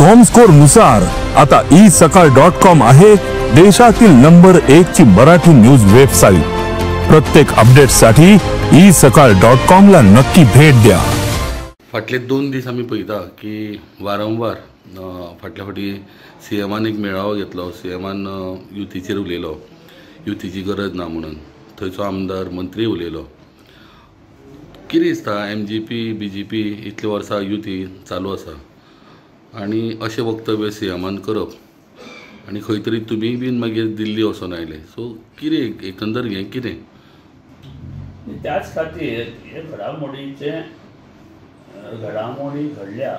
Comscore नुसार आता isakal.com आहे देशातील नंबर 1 ची मराठी न्यूज वेबसाईट। प्रत्येक अपडेटसाठी isakal.com ला नक्की भेट द्या। फाटले 2 दीस आमी पळयता की वारंवार फाटल्या फाटी सीएमान एक मेळावो घेतलो। सीएमान युतीचेर उलयलो, युतीची गरज ना म्हणून। थंयचो आमदार मंत्री उलयलो। कितें दिसता MGP BJP इतले वर्सां युती चालू आसा आनी अशें वक्तव्य सीएमान करप आनी खंय तरी तुमी बीन मागीर दिल्ली वचून आयले, सो कितें एकंदर हें कितें? त्याच खातीर हे घडामोडी घडल्या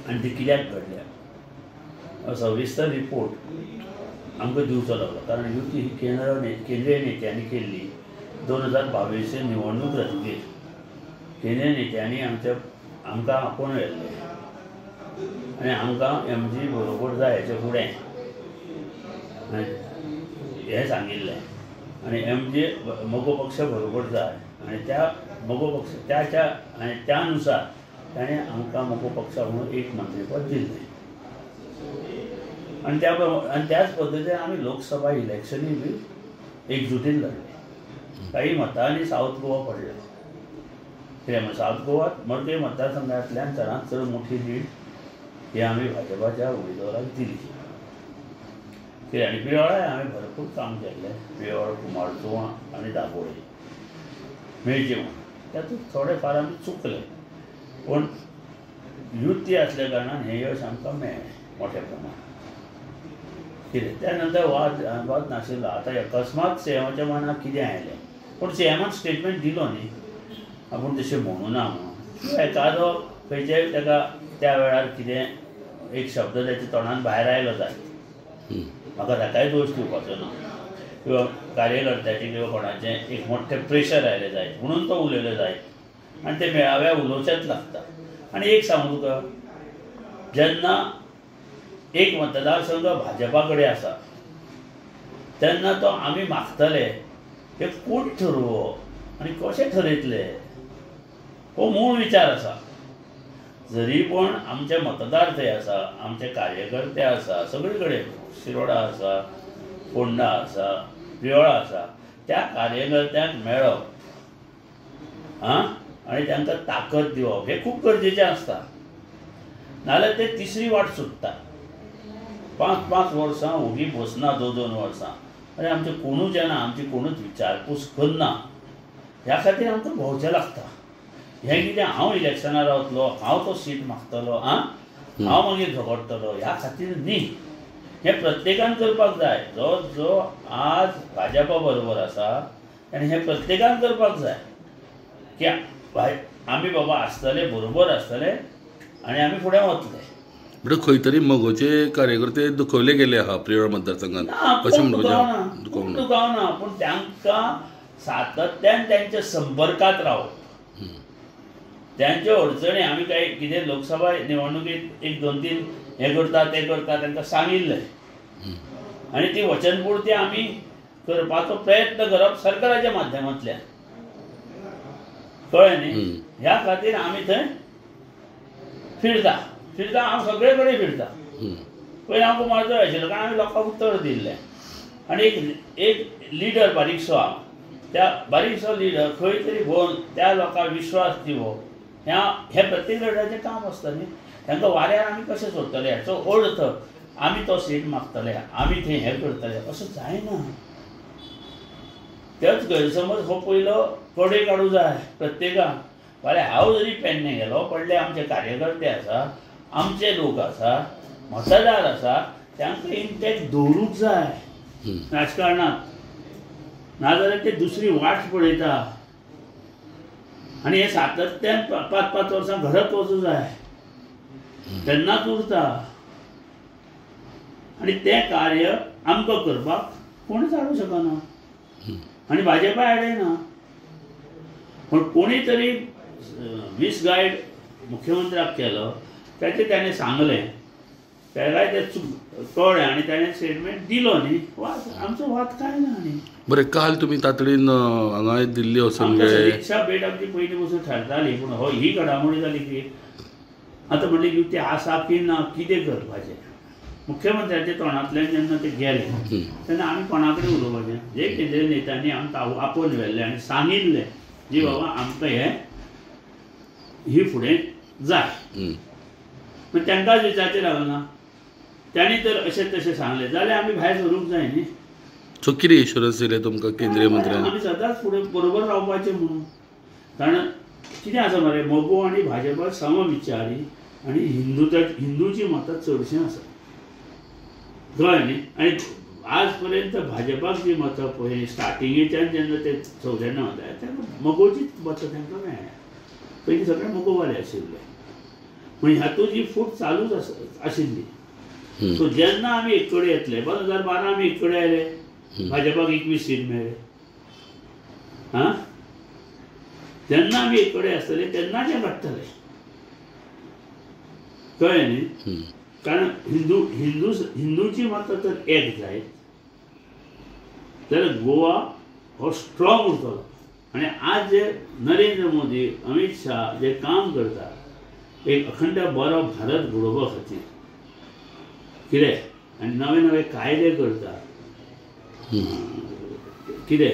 आनी ती कित्याक घडल्या सविस्तर रिपोर्ट आमकां दिवचो लागलो। कारण युती ही केंद्रीय नेत्यांनी केल्ली 2022 निवडणूक जातकीर केंद्रीय नेत्यांनी आमकां आपोवन व्हेल्ले आनी आमकां MG बरोबर जाय हेचे फुडें हें सांगिल्लें आनी MG मोगो पक्ष बरोबर जाय आनी त्या मोगो पक्ष त्या नुसार ताणें आमकां मोगो पक्षा म्हणून एक मंत्रीपद दिल्लें आनी त्याच पद्दतीन आमी लोकसभा इलेक्शनूय बी एकजुटीन लढले। काही मतांनी साऊथ गोवा पडले कित्याक साऊथ गोवात मडकय मतदारसंघांतल्यान चडांत चड मोठी लीड ही आमी भाजपाच्या उमेदवाराक दिली कित्याक आनी पिळोळ्याय हांवें भरपूर काम केल्लें। पिळोळ, कुमारजुंवा आनी दाबोळे मेळचे म्हणून तातूंत थोडे फार आमी चुकले, पूण युती आसल्या कारणान हें यश आमकां मेळ्ळें मोठ्या प्रमाणांत। कितें त्या नंतर वाद नाशिल्लो। आतां अकस्मात सीएमाच्या मनाक कितें आयलें, पूण सीएमान स्टेटमेंट दिलो न्ही, आपूण तशें म्हणूं ना म्हणून। एकादो खंयचेय ताका त्या वेळार कितें एक शब्द ताच्या तोंडान भायर आयलो जाय, म्हाका ताकाय दोश दिवपाचो ना, किंवा कार्यकर्त्याचें किंवा कोणाचें एक मोठें प्रेशर आयलें जाय म्हणून तो उलयलो जाय आनी ते मेळाव्या उलोवचेंच लागता। आनी एक सांगू तुका, जेन्ना एक मतदारसंघ भाजपा कडेन आसा तेन्ना तो आमी मागतले हे कोण ठरोवप आनी कशें ठरयतले हो मूळ विचार आसा। जरी पण आमचे मतदार थंय आसा, आमचे कार्यकर्ते आसा, सगळे कडेन शिरोडा आसा, फोंडा आसा, पिळोळा आसा, त्या कार्यकर्त्यांक मेळप आनी तांकां ताकद दिवप हें खूब गरजेचें आसता। नाजाल्यार ते तिसरी वाट सुट्टा, 5-5 वर्सां उगी बसना, 2-2 वर्सां, आनी आमचें कोणूच येना, आमची कोणूच विचारपूस करना। ह्या खातीर आमकां भोंवचें लागता। हें कितें हांव इलेक्शनार रावतलो, हांव तो सीट मागतलो, हांव मागीर झगडटलो, ह्या खातीर न्ही। हें प्रत्येकान करपाक जाय। जो आज भाजपा बरोबर आसा आनी हें प्रत्येकान करपाक जाय की आमी बाबा आसतले, बरोबर आसतले आनी आमी फुडें वतले। म्हणजे खंय तरी मगोचे कार्यकर्ते दुखवले गेले आहा पिळोळ मतदारसंघात, अशें दुखावना, पूण तांकां सातत्यान तांच्या संपर्कांत रावप, त्यांच्यो अडचणी आमी काय कितें लोकसभा निवडणुकीत 1-2-3 हें करता तें करता तांकां सांगिल्लें आनी ती वचनपुर्ती आमी करपाचो प्रयत्न करप सरकाराच्या माध्यमांतल्यान, कळ्ळें न्ही। ह्या खातीर आमी थंय फिरता, हांव सगळे कडेन फिरता। पयलीं हांव कुमारजुंवा आशिल्लो कारण हांवें लोकांक उत्तर दिल्लें आनी एक लिडर बारीकसो हांव, त्या बारीकसो लिडर खंय तरी भोंवन त्या लोकांक विश्वास दिवप हें प्रत्येक लिडराचें काम आसता न्ही। तांकां वाऱ्यार आमी कशें सोडटले हाचो अर्थ आमी तो सीट मागतले, आमी थंय हें करतले अशें जायना। तेच गैरसमज हो पयलो कडे काडूं जाय प्रत्येकान। फाल्यां हांव जरी पेडणे गेलो, पडले आमचे कार्यकर्ते आसा, आमचे लोक आसा, मतदार आसा, तांकां इंटॅक्ट दवरूंक जाय राजकारणांत। नाजाल्यार ते दुसरी वाट पळयता आनी हें सातत्यान 5-5 वर्सां घडत वचूं जाय, तेन्नाच उरता। आनी तें कार्य आमकां करपाक कोणूच हाडूंक शकना आनी भाजपा हाडयना। पूण कोणी तरी मिसगायड मुख्यमंत्र्याक केलो, ताचें ताणें सांगलें, तेकाय तें कळ्ळें आनी ताणें स्टेटमेंट दिलो न्ही, आमचो वाद कांय ना न्ही। बरें, काल तुमी तातडीन हांगा दिल्ली वचून रिक्षा भेट आमची पयलीं पासून थारताली, पूण ही घडामोडी जाली की आतां म्हणलें युती आसा की ना कितें करपाचें मुख्यमंत्र्याच्या तोंडांतल्यान जेन्ना ते गेले तेन्ना आमी कोणा कडेन उलोवपाचें जे केंद्रीय नेत्यांनी आमकां आपोवन व्हेल्लें आनी सांगिल्लें जी बाबा आमकां ही फुडें जाय मागीर तांकांच विचारचें लागना त्यांनी तर अशें तशें सांगलें जाल्यार आमी भायर सरूंक जाय न्ही सो कितें इन्शुरन्स दिले तुमकां केंद्रीय मंत्र्यान आमी सदांच फुडें बरोबर रावपाचें म्हणून कारण कितें आसा मरे मोगो आनी भाजपा समविचारी आनी हिंदूची मतां चडशीं आसा कळ्ळें न्ही आनी आज पर्यंत भाजपाक जी मतां पळय स्टार्टिंगेच्यान जेन्ना ते 94 तेन्ना मोगोचीच मतां तांकां मेळ्ळ्या पयलीं सगळे मोगोवाले आशिल्ले म्हणजे हातूंत ही फूट चालूच आशिल्ली सो जेन्ना आमी एक कडेन येतले 2012 आमी एक कडेन आयले भाजपाक 21 सीट मेळ्ळे हां जेन्ना आमी एक कडेन आसतले तेन्ना ते घडटले कळ्ळें न्ही कारण हिंदूची मतां तर एक जायत जाल्यार गोवा हो स्ट्रॉंग उरतलो आनी आज जे नरेंद्र मोदी अमित शाह जे काम करता एक अखंड बरो भारत घडोवपा खातीर कितें आनी नवे नवे कायदे करता कितें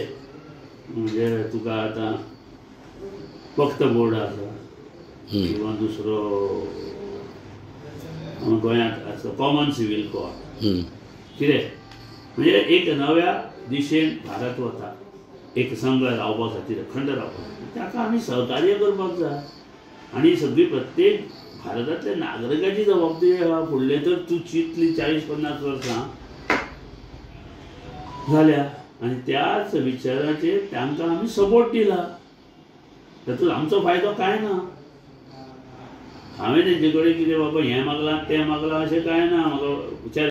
म्हणजे तुका आतां वक्फ बोर्ड आसा किंवा दुसरो गोंयांत आसा कॉमन सिवील कोर्ट कितें म्हणजे एक नव्या दिशेन भारत वता एक संघ रावपा खातीर अखंड रावपा खातीर ताका आमी सहकार्य करपाक जाय आनी सगळी प्रत्येक भारतांतल्या नागरिकाची जबाबदारी आहा फुडले तर तूं चिंतली 40-50 वर्सां जाल्या आनी त्याच विचाराचेर तांकां आमी सपोर्ट दिला तातूंत आमचो फायदो कांय ना हांवें तेंचे कडेन कितें बाबा हें मागलां तें मागलां अशें कांय ना म्हाका विचार